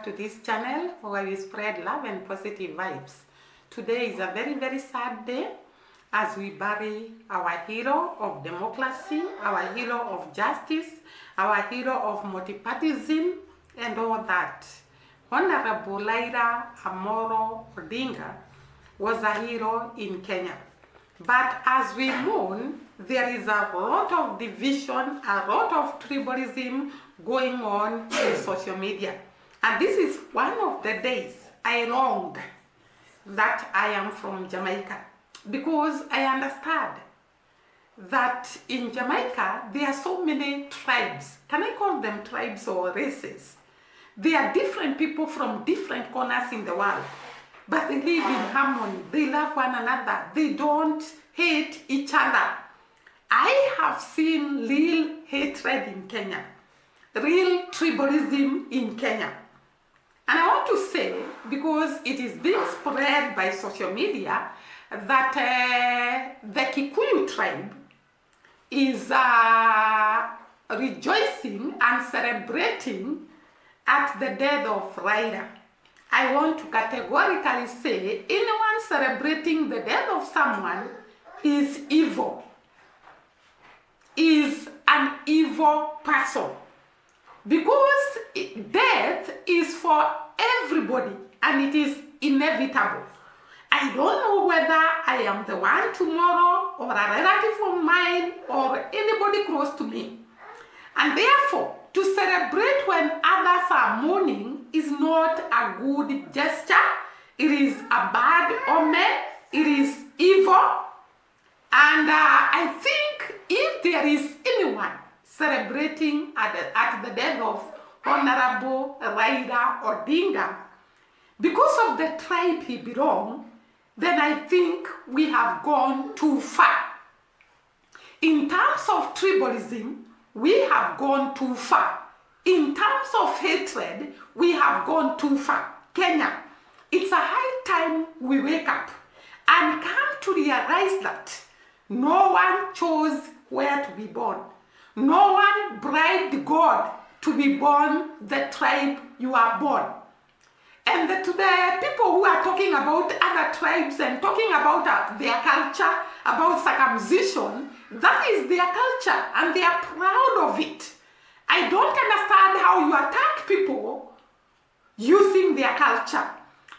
back to this channel where we spread love and positive vibes. Today is a very, very sad day as we bury our hero of democracy, our hero of justice, our hero of multipartyism and all that. Honorable Raila Amolo Odinga was a hero in Kenya. But as we mourn, there is a lot of division, a lot of tribalism going on in social media. And this is one of the days I longed that I am from Jamaica, because I understand that in Jamaica there are so many tribes. Can I call them tribes or races? They are different people from different corners in the world, but they live in harmony. They love one another. They don't hate each other. I have seen real hatred in Kenya, real tribalism in Kenya. And I want to say, because it is being spread by social media, that the Kikuyu tribe is rejoicing and celebrating at the death of Raila. I want to categorically say anyone celebrating the death of someone is evil, is an evil person, because death is for everybody and it is inevitable. I don't know whether I am the one tomorrow or a relative of mine or anybody close to me. And therefore, to celebrate when others are mourning is not a good gesture. It is a bad omen. It is evil. And I think if there is anyone celebrating at the death of Honorable Raila Odinga, because of the tribe he belongs, then I think we have gone too far. In terms of tribalism, we have gone too far. In terms of hatred, we have gone too far. Kenya, it's a high time we wake up and come to realize that no one chose where to be born. No one bribed God to be born the tribe you are born. And to the people who are talking about other tribes and talking about their culture, about circumcision, that is their culture and they are proud of it. I don't understand how you attack people using their culture.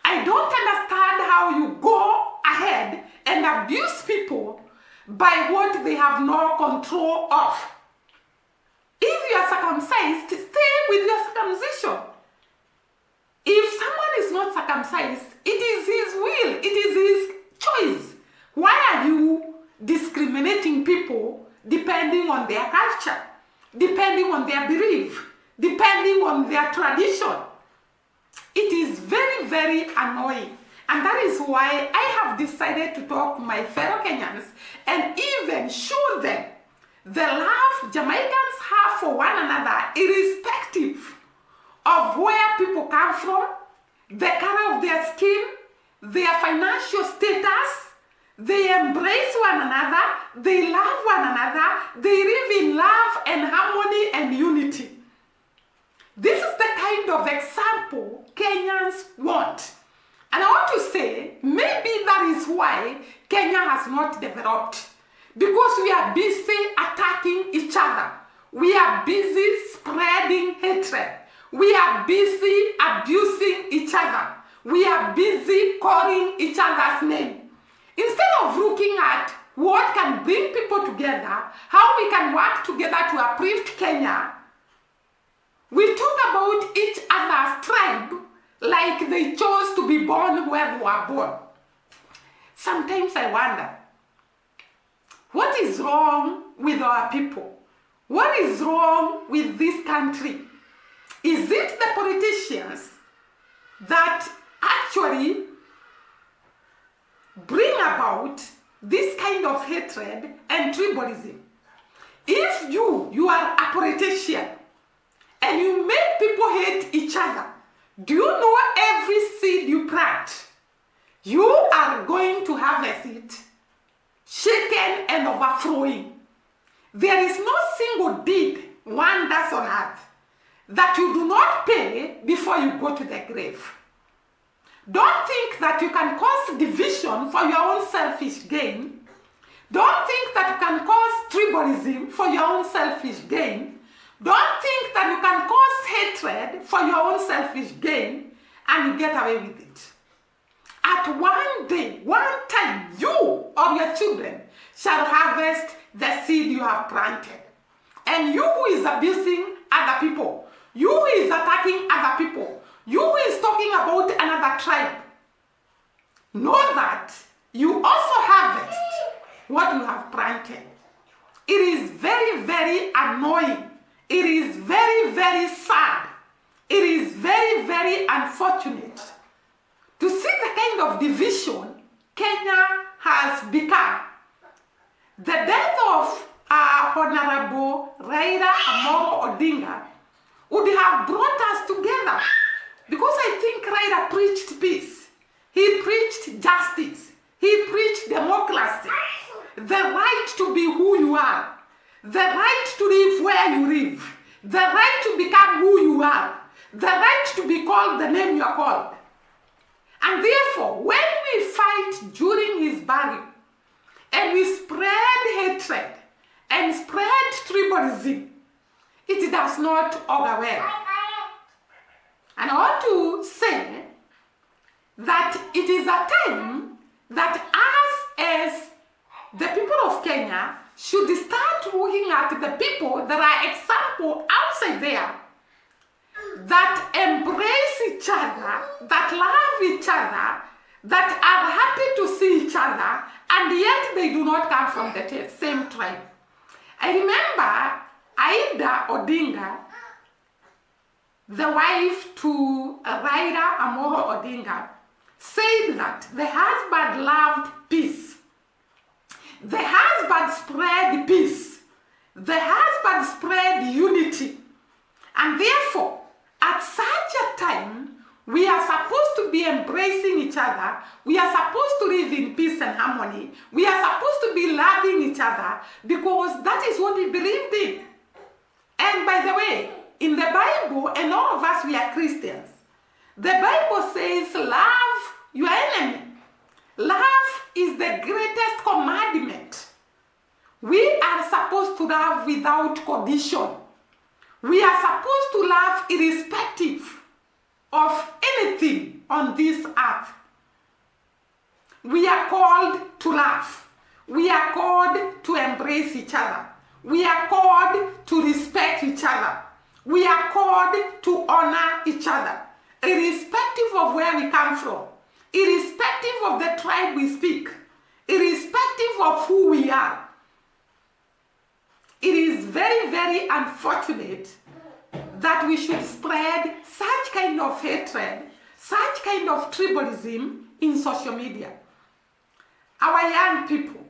I don't understand how you go ahead and abuse people by what they have no control of. If you are circumcised, stay with your circumcision. If someone is not circumcised, it is his will, it is his choice. Why are you discriminating people depending on their culture, depending on their belief, depending on their tradition? It is very, very annoying. And that is why I have decided to talk to my fellow Kenyans and even show them the love Jamaicans have for one another, irrespective of where people come from, the color of their skin, their financial status. They embrace one another, they love one another, they live in love and harmony and unity. This is the kind of example Kenyans want. And I want to say, maybe that is why Kenya has not developed. Because we are busy attacking each other. We are busy spreading hatred. We are busy abusing each other. We are busy calling each other's name. Instead of looking at what can bring people together, how we can work together to uplift Kenya, we talk about each other's tribe like they chose to be born where they were born. Sometimes I wonder, what is wrong with our people? What is wrong with this country? Is it the politicians that actually bring about this kind of hatred and tribalism? If you are a politician and you make people hate each other, do you know every seed you plant, you are going to harvest it shaken and overflowing? There is no single deed one does on earth that you do not pay before you go to the grave. Don't think that you can cause division for your own selfish gain. Don't think that you can cause tribalism for your own selfish gain. Don't think that you can cause hatred for your own selfish gain and you get away with it. At one day, one time, you or your children shall harvest the seed you have planted. And you who is abusing other people, you who is attacking other people, you who is talking about another tribe, know that you also harvest what you have planted. It is very, very annoying. It is very, very sad. It is very, very unfortunate to see the kind of division Kenya has become. The death of Honorable Raila Amolo Odinga would have brought us together, because I think Raila preached peace. He preached justice. He preached democracy. The right to be who you are. The right to live where you live. The right to become who you are. The right to be called the name you are called. And therefore, when we fight during his burial, and we spread hatred, and spread tribalism, it does not augur well. And I want to say that it is a time that us as the people of Kenya should start looking at the people that are example outside there that embrace each other, that love each other, that are happy to see each other, and yet they do not come from the same tribe. I remember Aida Odinga, the wife to Raila Amolo Odinga, said that the husband loved peace. The husband spread peace. The husband spread unity. And therefore, at such a time, we are supposed to be embracing each other. We are supposed to live in peace and harmony. We are supposed to be loving each other, because that is what we believed in. And by the way, in the Bible, and all of us, we are Christians, the Bible says, love your enemy. Love is the greatest commandment. We are supposed to love without condition. We are supposed to love irrespective of anything on this earth. We are called to love. We are called to embrace each other. We are called to respect each other. We are called to honor each other, irrespective of where we come from, irrespective of the tribe we speak, irrespective of who we are. It is very, very unfortunate that we should spread such kind of hatred, such kind of tribalism in social media. Our young people,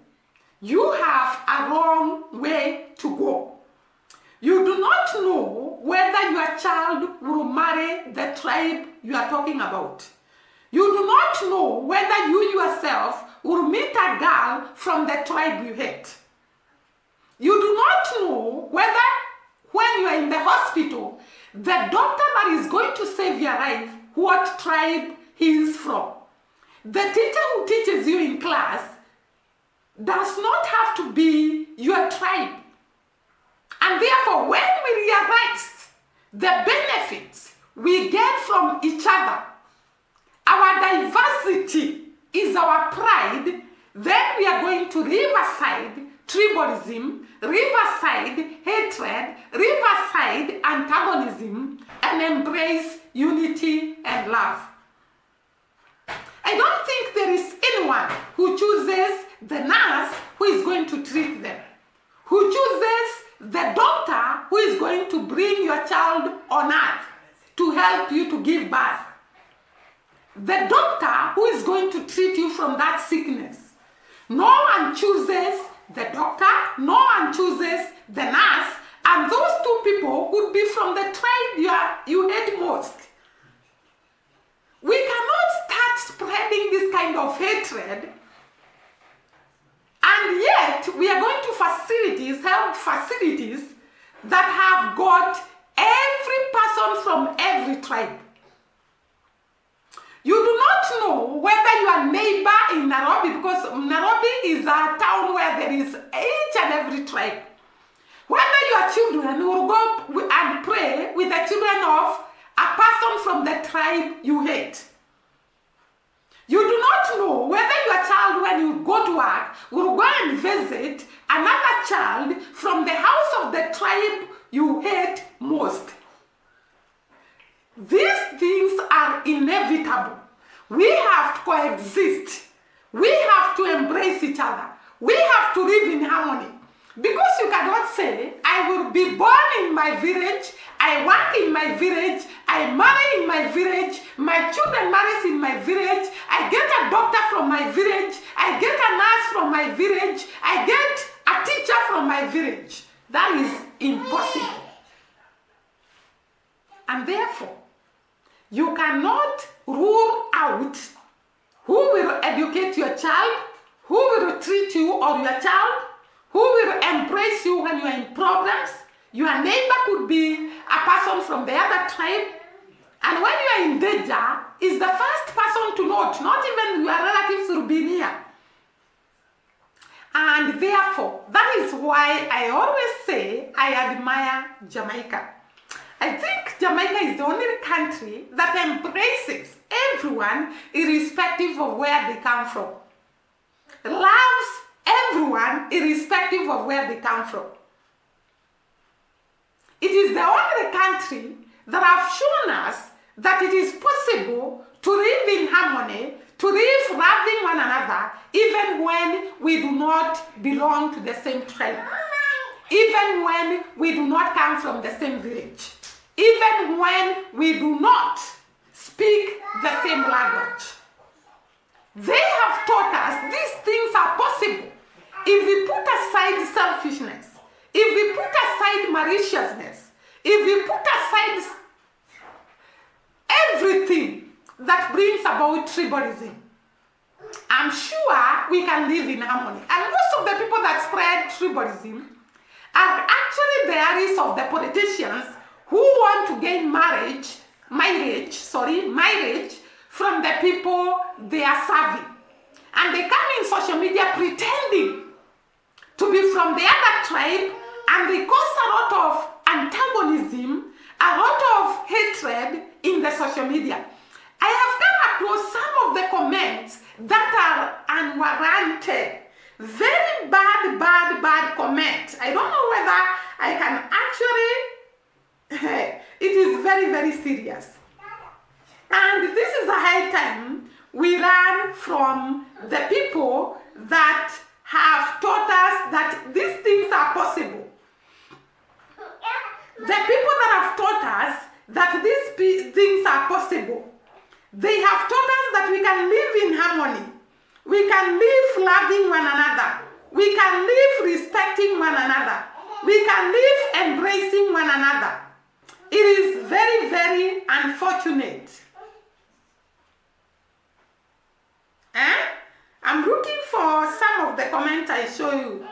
you have a long way to go. You do not know whether your child will marry the tribe you are talking about. You do not know whether you yourself will meet a girl from the tribe you hate. You do not know whether, when you are in the hospital, the doctor that is going to save your life, what tribe he is from. The teacher who teaches you in class does not have to be your tribe. And therefore, when we realize the benefits we get from each other, our diversity is our pride, then we are going to leave aside tribalism, leave aside hatred, leave aside antagonism, and embrace unity and love. I don't think there is anyone who chooses the nurse who is going to treat them, who chooses the doctor who is going to bring your child on earth to help you to give birth, the doctor who is going to treat you from that sickness. No one chooses the doctor, no one chooses the nurse, and those two people would be from the tribe you hate most. We cannot start spreading this kind of hatred, and yet we are going to help facilities that have got every person from every tribe. You do not know whether your neighbor in Nairobi, because Nairobi is a town where there is each and every tribe. Whether your children will go and pray with the children of a person from the tribe you hate. You do not know whether your child, when you go to work, will go and visit another child from the house of the tribe you hate most. These things are inevitable. We have to coexist. We have to embrace each other. We have to live in harmony. Because you cannot say, I will be born in my village, I work in my village, I marry in my village, my children marry in my village, I get a doctor from my village, I get a nurse from my village, I get a teacher from my village. That is impossible. And therefore, you cannot rule out who will educate your child, who will treat you or your child, who will embrace you when you are in problems. Your neighbor could be a person from the other tribe. And when you are in danger, is the first person to note, not even your relatives will be near. And therefore, that is why I always say I admire Jamaica. I think Jamaica is the only country that embraces everyone irrespective of where they come from. Loves everyone irrespective of where they come from. It is the only country that have shown us that it is possible to live in harmony, to live loving one another, even when we do not belong to the same tribe, even when we do not come from the same village, even when we do not speak the same language. They have taught us these things are possible if we put aside selfishness, if we put aside maliciousness, if we put aside everything that brings about tribalism. I'm sure we can live in harmony. And most of the people that spread tribalism are actually the areas of the politicians who want to gain marriage from the people they are serving. And they come in social media pretending to be from the other tribe, and they cause a lot of antagonism, a lot of hatred in the social media. I have come across some of the comments that are unwarranted. Very bad comments. I don't know whether I can actually, it is very serious. And this is a high time we learn from the people that have taught us that these things are possible. The people that have taught us that these things are possible, they have taught us that we can live in harmony. We can live loving one another. We can live respecting one another. We can live embracing one another. It is very unfortunate. I'm looking for some of the comments I show you.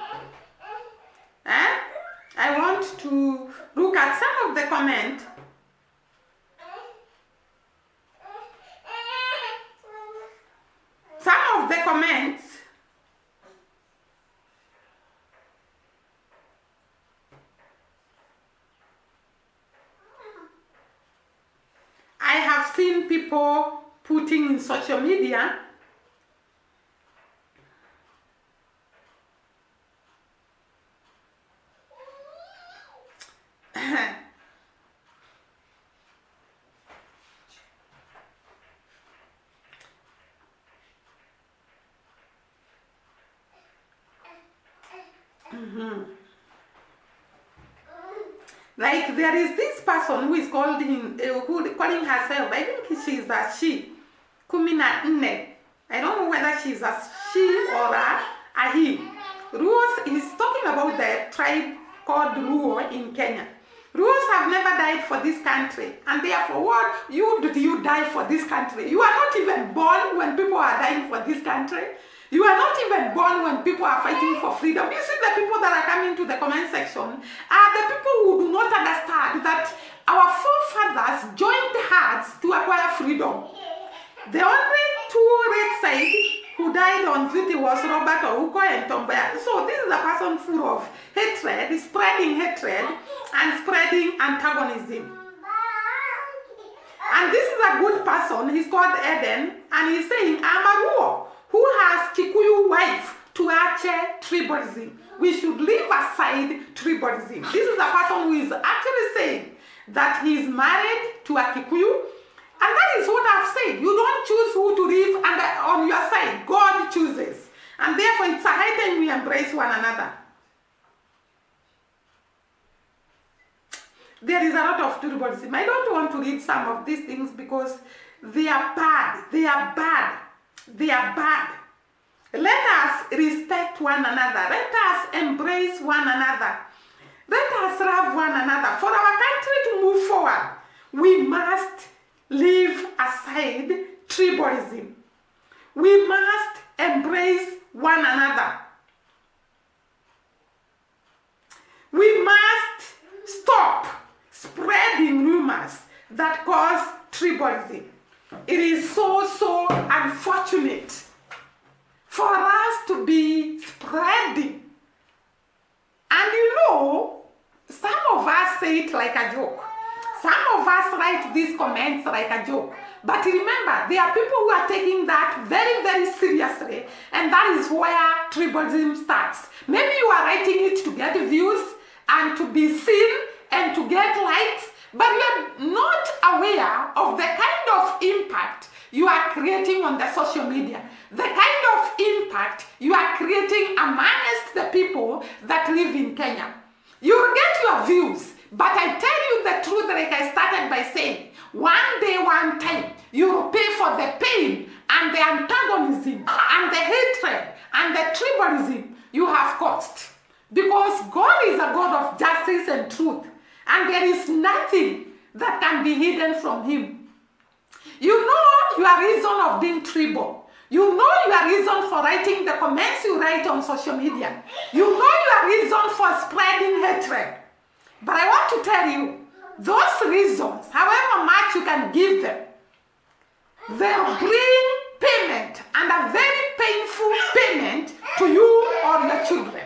I want to look at some of the comments. Some of the comments I have seen people putting in social media. Like there is this person who is calling herself, I think she's a she, Kumina Nne. I don't know whether she's a she or a he. Ruos is talking about the tribe called Luo in Kenya. Ruos have never died for this country, and therefore what did you die for this country? You are not even born when people are dying for this country. You are not even born when people are fighting for freedom. You see, the people that are coming to the comment section are the people who do not understand that our forefathers joined hands to acquire freedom. The only two red side who died on duty was Robert Ouko and Tomboya. So this is a person full of hatred, spreading hatred and spreading antagonism. And this is a good person. He's called Eden, and he's saying, I'm a Luo who has Kikuyu wife to Ache tribalism. We should leave aside tribalism. This is a person who is actually saying that he is married to a Kikuyu, and that is what I've said. You don't choose who to live on your side. God chooses. And therefore, it's a high time we embrace one another. There is a lot of tribalism. I don't want to read some of these things because they are bad. They are bad. They are bad. Let us respect one another. Let us embrace one another. Let us love one another. For our country to move forward, we must leave aside tribalism. We must embrace one another. We must stop spreading rumors that cause tribalism. It is so unfortunate for us to be spreading. And you know, some of us say it like a joke. Some of us write these comments like a joke. But remember, there are people who are taking that very seriously, and that is where tribalism starts. Maybe you are writing it to get views and to be seen and to get likes, but you are not aware of the kind of impact you are creating on the social media, the kind of impact you are creating amongst the people that live in Kenya. You will get your views, but I tell you the truth, like I started by saying, one day, one time, you will pay for the pain and the antagonism and the hatred and the tribalism you have caused. Because God is a God of justice and truth, and there is nothing that can be hidden from him. You know your reason of being tribal. You know your reason for writing the comments you write on social media. You know your reason for spreading hatred. But I want to tell you, those reasons, however much you can give them, they'll bring payment, and a very painful payment to you or your children.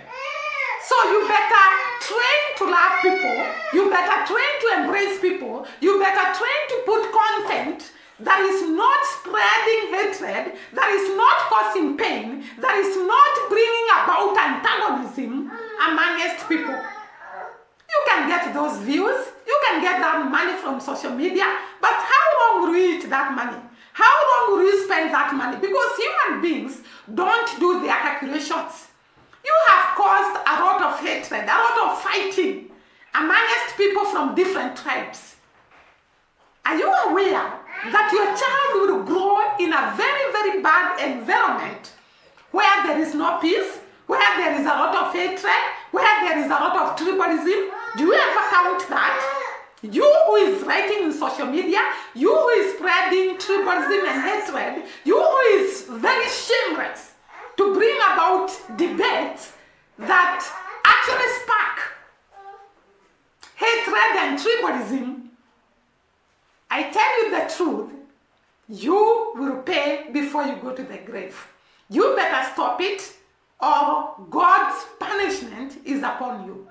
So you better train to love people, you better train to embrace people, you better train to put content that is not spreading hatred, that is not causing pain, that is not bringing about antagonism amongst people. You can get those views, you can get that money from social media, but how long will you eat that money? How long will you spend that money? Because human beings don't do their calculations. You have caused a lot of hatred, a lot of fighting amongst people from different tribes. Are you aware that your child will grow in a very bad environment where there is no peace, where there is a lot of hatred, where there is a lot of tribalism? Do you ever count that? You who is writing in social media, you who is spreading tribalism and hatred, you who is very shameless to bring about debates that actually spark hatred and tribalism, I tell you the truth, you will pay before you go to the grave. You better stop it, or God's punishment is upon you.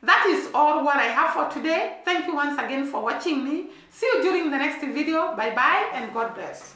That is all what I have for today. Thank you once again for watching me. See you during the next video. Bye bye and God bless.